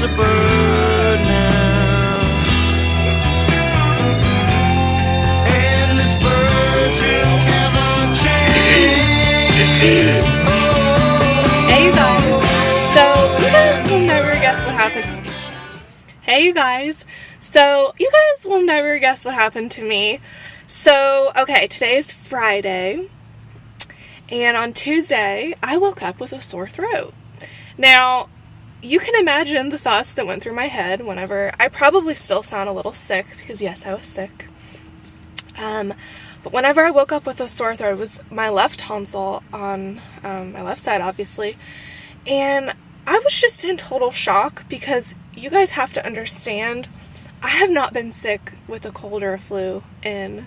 a bird now. And this bird you cannot change. Hey you guys, so you guys will never guess what happened. Hey you guys, so you guys will never guess what happened to me. So, okay, today is Friday, and on Tuesday, I woke up with a sore throat. Now, you can imagine the thoughts that went through my head whenever I probably still sound a little sick, because yes, I was sick. But whenever I woke up with a sore throat, it was my left tonsil on my left side, obviously, and I was just in total shock because you guys have to understand, I have not been sick with a cold or a flu in,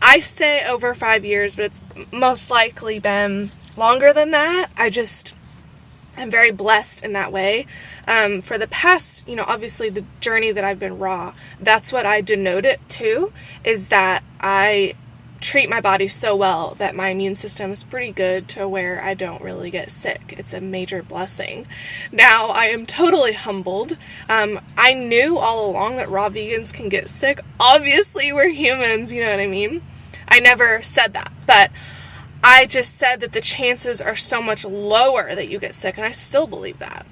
I say over 5 years, but it's most likely been longer than that. I'm very blessed in that way. For the past, obviously the journey that I've been raw, that's what I denote it to, is that I treat my body so well that my immune system is pretty good to where I don't really get sick. It's a major blessing. Now, I am totally humbled. I knew all along that raw vegans can get sick. Obviously, we're humans, you know what I mean? I never said that, but I just said that the chances are so much lower that you get sick, and I still believe that.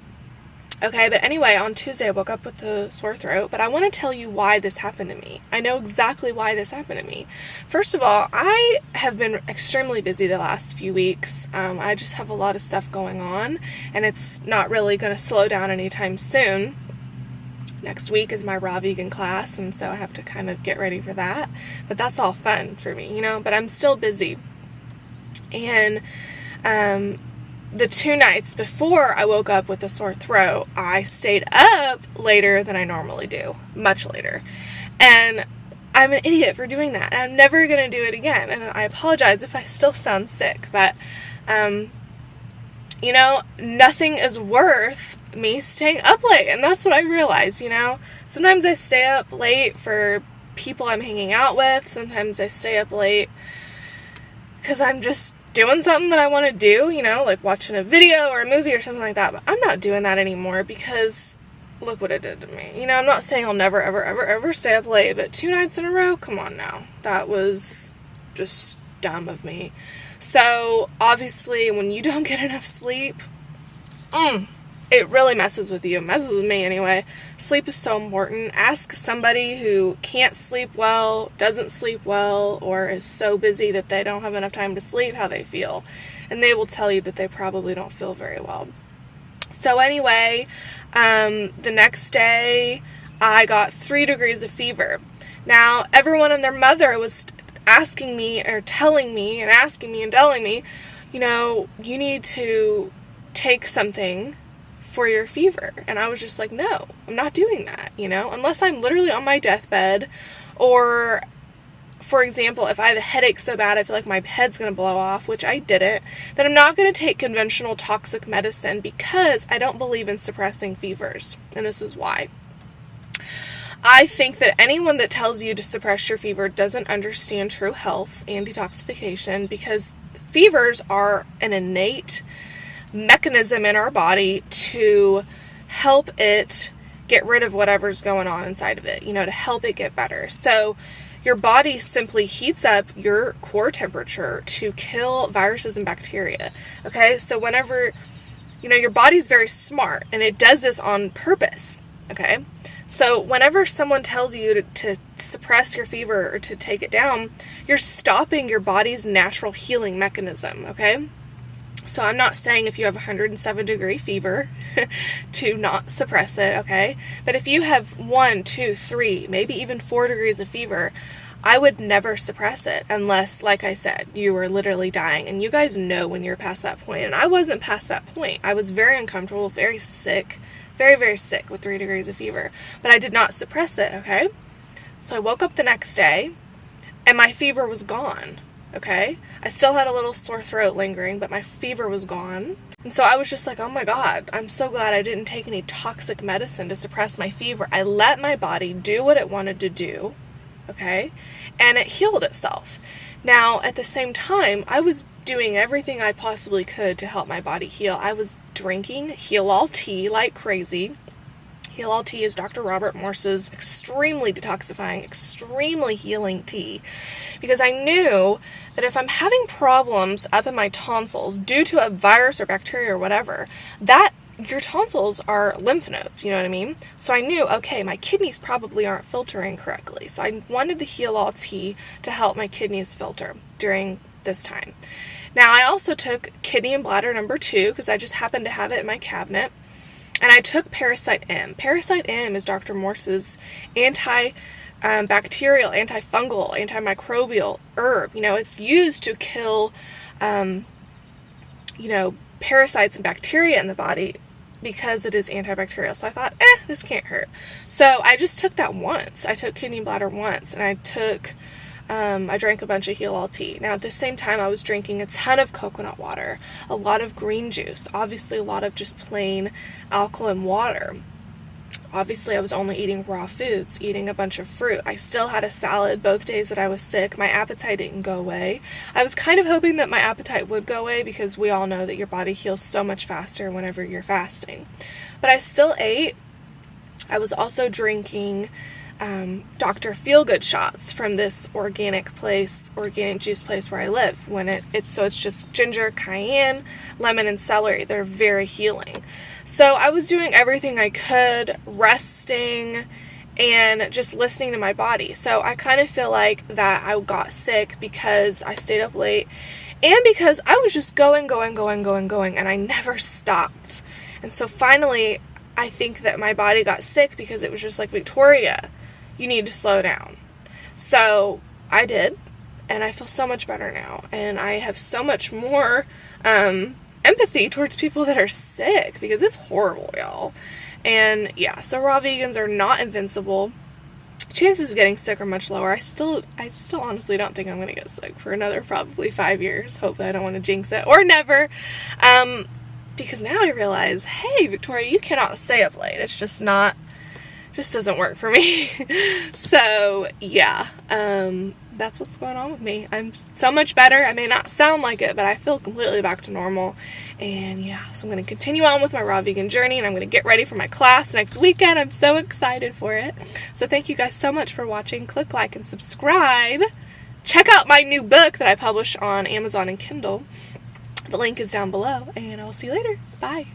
Okay, but anyway, on Tuesday I woke up with a sore throat, but I want to tell you why this happened to me. I know exactly why this happened to me. First of all, I have been extremely busy the last few weeks. I just have a lot of stuff going on, and it's not really going to slow down anytime soon. Next week is my raw vegan class, and so I have to kind of get ready for that. But that's all fun for me, but I'm still busy. And the 2 nights before I woke up with a sore throat, I stayed up later than I normally do, much later. And I'm an idiot for doing that. And I'm never going to do it again. And I apologize if I still sound sick, but, nothing is worth me staying up late. And that's what I realized, Sometimes I stay up late for people I'm hanging out with. Sometimes I stay up late because I'm just doing something that I want to do, like watching a video or a movie or something like that. But I'm not doing that anymore because look what it did to me. I'm not saying I'll never, ever, ever, ever stay up late, but 2 nights in a row, come on now. That was just dumb of me. So, obviously, when you don't get enough sleep, it really messes with you. It messes with me anyway. Sleep is so important. Ask somebody who can't sleep well, doesn't sleep well, or is so busy that they don't have enough time to sleep how they feel. And they will tell you that they probably don't feel very well. So anyway, the next day I got 3 degrees of fever. Now, everyone and their mother was asking me or telling me and asking me and telling me, you need to take something for your fever. And I was just like, no, I'm not doing that, unless I'm literally on my deathbed, or for example, if I have a headache so bad I feel like my head's going to blow off, which I didn't, then I'm not going to take conventional toxic medicine because I don't believe in suppressing fevers. And this is why. I think that anyone that tells you to suppress your fever doesn't understand true health and detoxification, because fevers are an innate mechanism in our body to help it get rid of whatever's going on inside of it, to help it get better. So your body simply heats up your core temperature to kill viruses and bacteria. Okay, so whenever, your body's very smart and it does this on purpose. Okay, so whenever someone tells you to suppress your fever or to take it down, you're stopping your body's natural healing mechanism. Okay. So I'm not saying if you have 107 degree fever to not suppress it, okay? But if you have 1, 2, 3, maybe even 4 degrees of fever, I would never suppress it unless, like I said, you were literally dying. And you guys know when you're past that point. And I wasn't past that point. I was very uncomfortable, very sick, very, very sick with 3 degrees of fever. But I did not suppress it, okay? So I woke up the next day and my fever was gone. Okay, I still had a little sore throat lingering, but my fever was gone. And so I was just like, oh my God, I'm so glad I didn't take any toxic medicine to suppress my fever. I let my body do what it wanted to do, okay, and it healed itself. Now, at the same time, I was doing everything I possibly could to help my body heal. I was drinking Heal All tea like crazy. Heal All tea is Dr. Robert Morse's extremely detoxifying, extremely healing tea, because I knew that if I'm having problems up in my tonsils due to a virus or bacteria or whatever, that your tonsils are lymph nodes, you know what I mean? So I knew, okay, my kidneys probably aren't filtering correctly. So I wanted the Heal All tea to help my kidneys filter during this time. Now, I also took kidney and bladder number 2 because I just happened to have it in my cabinet. And I took Parasite M. Parasite M is Dr. Morse's anti-bacterial, antifungal, antimicrobial herb. You know, it's used to kill, parasites and bacteria in the body because it is antibacterial. So I thought, this can't hurt. So I just took that once. I took kidney and bladder once, and I drank a bunch of Heal All tea. Now, at the same time, I was drinking a ton of coconut water, a lot of green juice, obviously a lot of just plain alkaline water. Obviously, I was only eating raw foods, eating a bunch of fruit. I still had a salad both days that I was sick. My appetite didn't go away. I was kind of hoping that my appetite would go away because we all know that your body heals so much faster whenever you're fasting. But I still ate. I was also drinking Dr. Feelgood shots from this organic juice place where I live. It's just ginger, cayenne, lemon, and celery. They're very healing. So I was doing everything I could, resting, and just listening to my body. So I kind of feel like that I got sick because I stayed up late and because I was just going, and I never stopped. And so finally, I think that my body got sick because it was just like, Victoria, you need to slow down. So I did, and I feel so much better now, and I have so much more empathy towards people that are sick because it's horrible, y'all. And yeah, so raw vegans are not invincible. Chances of getting sick are much lower. I still honestly don't think I'm going to get sick for another probably 5 years. Hopefully I don't want to jinx it, or never. Because now I realize, hey, Victoria, you cannot stay up late. It's just doesn't work for me. So yeah, that's what's going on with me. I'm so much better. I may not sound like it, but I feel completely back to normal. And yeah, so I'm going to continue on with my raw vegan journey, and I'm going to get ready for my class next weekend. I'm so excited for it. So thank you guys so much for watching. Click like and subscribe. Check out my new book that I publish on Amazon and Kindle. The link is down below, and I will see you later. Bye.